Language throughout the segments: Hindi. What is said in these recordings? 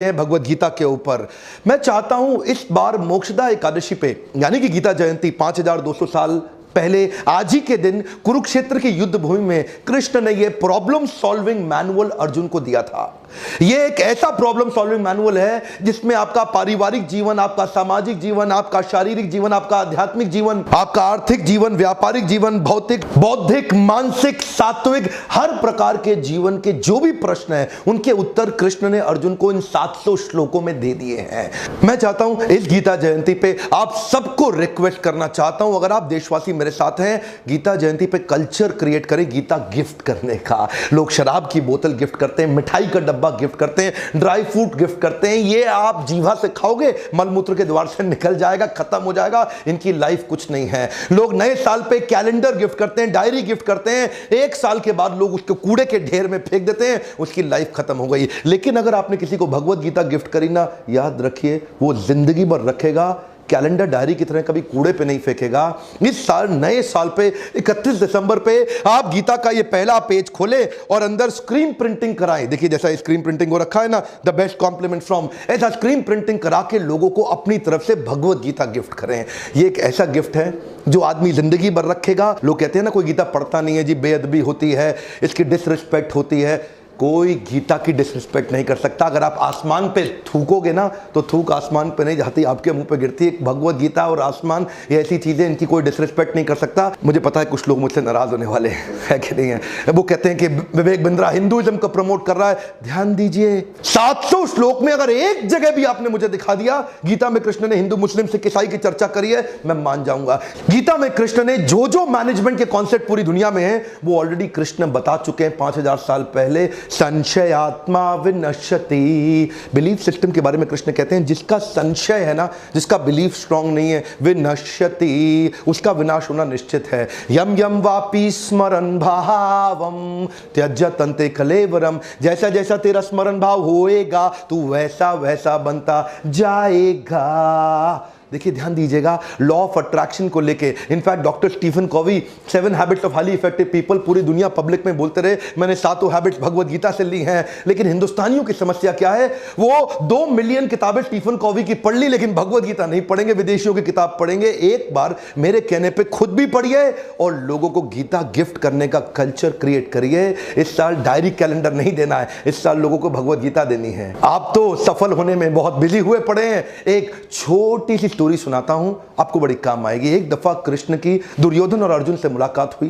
भगवत गीता के ऊपर मैं चाहता हूं इस बार मोक्षदा एकादशी पे यानी कि गीता जयंती 5200 साल पहले आज ही के दिन कुरुक्षेत्र की युद्ध भूमि में कृष्ण ने यह प्रॉब्लम सॉल्विंग मैनुअल अर्जुन को दिया था। यह एक ऐसा प्रॉब्लम सॉल्विंग मैनुअल है जिसमें आपका पारिवारिक जीवन, आपका सामाजिक जीवन, आपका शारीरिक जीवन, आपका आध्यात्मिक जीवन, आपका आर्थिक जीवन, व्यापारिक जीवन, भौतिक, बौद्धिक, मानसिक, सात्विक, हर प्रकार के जीवन के जो भी प्रश्न हैं उनके उत्तर कृष्ण ने अर्जुन को इन 700 श्लोकों में दे दिए हैं। मैं चाहता हूं इस गीता जयंती पे आप सबको रिक्वेस्ट करना चाहता हूं, अगर आप देशवासी मेरे साथ हैं, गीता जयंती पे कल्चर क्रिएट करें गीता गिफ्ट करने का। लोग शराब की बोतल गिफ्ट करते हैं, मिठाई का डब्बा गिफ्ट करते हैं, ड्राई फ्रूट गिफ्ट करते हैं। ये आप जीवा से खाओगे, मलमूत्र के द्वार से निकल जाएगा, खत्म हो जाएगा, इनकी लाइफ कुछ नहीं है। लोग नए साल पे कैलेंडर गिफ्ट करते हैं, डायरी गिफ्ट करते हैं, एक साल के बाद लोग उसको कूड़े के ढेर में फेंक देते हैं, उसकी लाइफ खत्म हो गई। लेकिन अगर आपने किसी को भगवत गीता गिफ्ट करी ना, याद रखिए वो जिंदगी भर रखेगा, कैलेंडर डायरी की तरह कभी कूड़े पे नहीं फेंकेगा। इस साल नए साल पे 31 दिसंबर पे आप गीता का ये पहला पेज खोलें और अंदर स्क्रीन प्रिंटिंग कराएं। देखिए जैसा स्क्रीन प्रिंटिंग हो रखा है ना, द बेस्ट कॉम्प्लीमेंट फ्रॉम, ऐसा स्क्रीन प्रिंटिंग करा के लोगों को अपनी तरफ से भगवत गीता गिफ्ट करें। ये एक ऐसा गिफ्ट है जो आदमी जिंदगी भर रखेगा। लोग कहते हैं ना कोई गीता पढ़ता नहीं है जी, बेअदबी होती है, इसकी डिसरिस्पेक्ट होती है। कोई गीता की डिसरिस्पेक्ट नहीं कर सकता। अगर आप आसमान पे थूकोगे ना तो थूक आसमान पे नहीं जाती, आपके मुंह पे गिरती है। भगवत गीता और आसमान ये ऐसी चीजें, इनकी कोई डिसरिस्पेक्ट नहीं कर सकता। मुझे पता है कुछ लोग मुझसे नाराज होने वाले है कि नहीं है। वो कहते हैं कि विवेक बिंद्रा हिंदुइज्म को प्रमोट कर रहा है। ध्यान दीजिए 700 श्लोक में अगर एक जगह भी आपने मुझे दिखा दिया गीता में कृष्ण ने हिंदू मुस्लिम सिख ईसाई की चर्चा करी है, मैं मान जाऊंगा। गीता में कृष्ण ने जो मैनेजमेंट के कॉन्सेप्ट पूरी दुनिया में है वो ऑलरेडी कृष्ण बता चुके हैं 5000 साल पहले। संशयात्मा विनश्यति, बिलीफ सिस्टम के बारे में कृष्ण कहते हैं जिसका संशय है ना, जिसका बिलीफ स्ट्रांग नहीं है, विनश्यति, उसका विनाश होना निश्चित है। यम यम वापि स्मरण भावम त्यज्यतन्ते कलेवरम, जैसा जैसा तेरा स्मरण भाव होएगा तू वैसा वैसा बनता जाएगा। देखिए ध्यान दीजिएगा, लॉ ऑफ अट्रैक्शन को लेके in fact doctor Stephen Covey 7 habits of highly effective people पूरी दुनिया पब्लिक में बोलते रहे मैंने 7 हैबिट्स भगवत गीता से ली हैं। लेकिन हिंदुस्तानियों की समस्या क्या है, वो 2 मिलियन किताबें स्टीफन कॉवी की पढ़ ली लेकिन भगवत गीता नहीं पढ़ेंगे, विदेशियों की किताब पढ़ेंगे। एक बार मेरे कहने पे खुद भी पढ़िए और लोगों को गीता गिफ्ट करने का कल्चर क्रिएट करिए। इस साल डायरी कैलेंडर नहीं देना है, इस साल लोगों को भगवत गीता देनी है। आप तो सफल होने में बहुत बिजी हुए पड़े हैं। एक छोटी सी स्टोरी सुनाता हूं, आपको बड़ी काम आएगी। एक दफा कृष्ण की दुर्योधन और अर्जुन से मुलाकात हुई।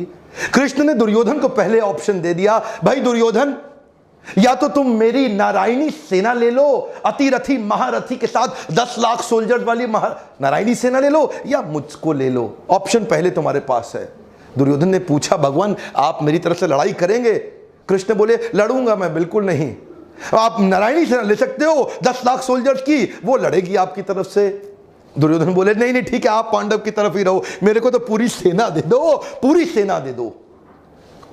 कृष्ण ने दुर्योधन को पहले ऑप्शन दे दिया, भाई दुर्योधन या तो तुम मेरी नारायणी सेना ले लो, अतिरथी महारथी के साथ 10 लाख सोल्जर्स वाली नारायणी सेना ले लो, या मुझको ले लो। ऑप्शन पहले तुम्हारे पास है। दुर्योधन ने पूछा भगवान आप मेरी तरफ से लड़ाई करेंगे? कृष्ण बोले लड़ूंगा मैं, बिल्कुल नहीं। आप नारायणी सेना ले सकते हो 10 लाख सोल्जर्स की, वो लड़ेगी आपकी तरफ से। दुर्योधन बोले नहीं नहीं ठीक है, आप पांडव की तरफ ही रहो, मेरे को तो पूरी सेना दे दो, पूरी सेना दे दो।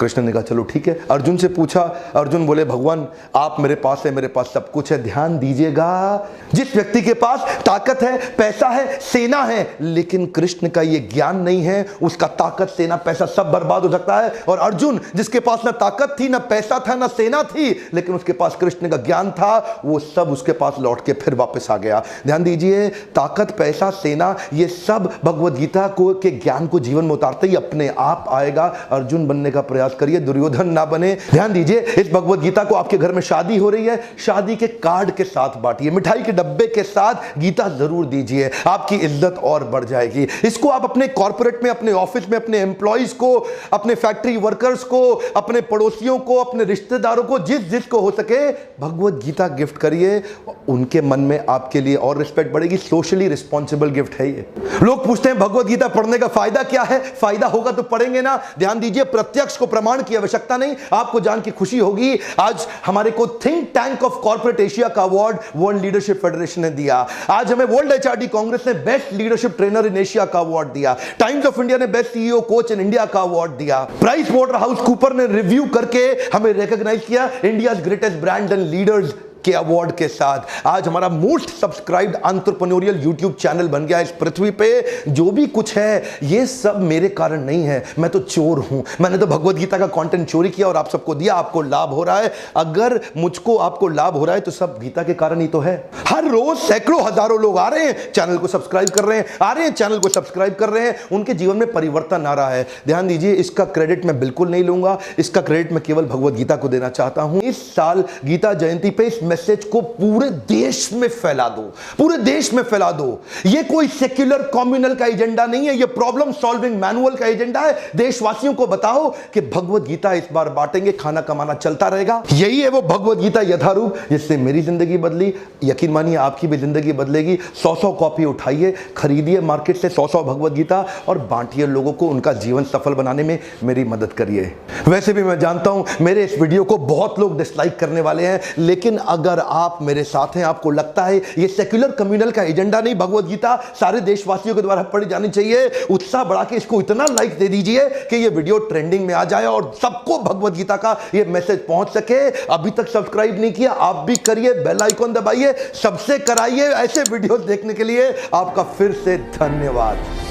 कृष्ण ने कहा चलो ठीक है। अर्जुन से पूछा, अर्जुन बोले भगवान आप मेरे पास है, मेरे पास सब कुछ है। ध्यान दीजिएगा, जिस व्यक्ति के पास ताकत है, पैसा है, सेना है, लेकिन कृष्ण का ये ज्ञान नहीं है, उसका ताकत, सेना, पैसा सब बर्बाद हो सकता है। और अर्जुन जिसके पास ना ताकत थी, ना पैसा था, ना सेना थी, लेकिन उसके पास कृष्ण का ज्ञान था, वो सब उसके पास लौट के फिर वापस आ गया। ध्यान दीजिए, ताकत, पैसा, सेना, ये सब भगवत गीता को के ज्ञान को जीवन में उतारते ही अपने आप आएगा। अर्जुन बनने का प्रयास करिए, दुर्योधन ना बने। ध्यान दीजिए, इस भगवत गीता को आपके घर में शादी हो रही है, शादी के कार्ड के साथ बांटिए, मिठाई के डब्बे के साथ गीता जरूर दीजिए, आपकी इज्जत और बढ़ जाएगी। इसको आप अपने कॉर्पोरेट में, अपने ऑफिस में, अपने एम्प्लॉइज को, अपने फैक्ट्री वर्कर्स को, अपने पड़ोसियों को, अपने रिश्तेदारों को, जिसको हो सके भगवत गीता गिफ्ट करिए। उनके मन में आपके लिए और रिस्पेक्ट बढ़ेगी। सोशली रिस्पॉन्सिबल गिफ्ट है ये। लोग पूछते हैं भगवत गीता पढ़ने का फायदा क्या है? फायदा होगा तो पढ़ेंगे ना। ध्यान दीजिए, प्रत्यक्ष को प्रमाण की आवश्यकता नहीं। आपको जान की खुशी होगी, आज हमारे को think tank of corporate Asia का अवार्ड वर्ल्ड लीडरशिप फेडरेशन ने दिया। आज हमें वर्ल्ड एचआरडी कांग्रेस ने best leadership trainer in Asia का अवार्ड दिया। टाइम्स ऑफ इंडिया ने best CEO coach in India का अवार्ड दिया। प्राइस वाटर हाउस कूपर ने रिव्यू करके हमें रिकॉग्नाइज किया India greatest brand and leaders के अवार्ड के साथ आज हमारा most subscribed entrepreneurial YouTube channel बन गया इस पृथ्वी पे। जो भी कुछ है ये सब मेरे कारण नहीं है, मैं तो चोर हूं। मैंने तो भगवत गीता का कंटेंट चोरी किया और आप सबको दिया, आपको लाभ हो रहा है। अगर मुझको आपको लाभ हो रहा है तो सब गीता के कारण ही तो है। हर रोज सैकड़ों हजारों लोग आ रहे हैं, चैनल को सब्सक्राइब कर रहे हैं, आ रहे हैं चैनल को सब्सक्राइब कर रहे हैं, उनके जीवन में परिवर्तन आ रहा है। ध्यान दीजिए, इसका क्रेडिट मैं बिल्कुल नहीं लूंगा, इसका क्रेडिट मैं केवल भगवत गीता को देना चाहता हूं। इस साल गीता जयंती पे इस मैसेज को पूरे देश में फैला दो, पूरे देश में फैला दो। ये कोई सेक्युलर कम्युनल का एजेंडा नहीं है, ये प्रॉब्लम सॉल्विंग मैनुअल का एजेंडा है। देशवासियों को बताओ कि भगवत गीता इस बार बांटेंगे, खाना कमाना चलता रहेगा। यही है वो भगवत गीता यथारूप जिससे मेरी जिंदगी बदली। यकीन मानिए आपकी भी जिंदगी बदलेगी। 100 कॉपी उठाइए, खरीदिए मार्केट से 100 भगवत गीता और बांटिए लोगों को, उनका जीवन सफल बनाने में मेरी मदद करिए। वैसे भी मैं जानता हूं मेरे इस वीडियो को बहुत लोग डिसलाइक करने वाले हैं, लेकिन अगर आप मेरे साथ हैं, आपको लगता है ये सेक्युलर कम्युनल का एजेंडा नहीं, भगवत गीता सारे देशवासियों के द्वारा पढ़ी जानी चाहिए, उत्साह बढ़ा के इसको इतना लाइक दे दीजिए कि ये वीडियो ट्रेंडिंग में आ जाए और सबको भगवत गीता का ये मैसेज पहुंच सके। अभी तक सब्सक्राइब नहीं किया, आप भी करिए, बेल आइकन दबाइए, सबसे कराइए। ऐसे वीडियोस देखने के लिए आपका फिर से धन्यवाद।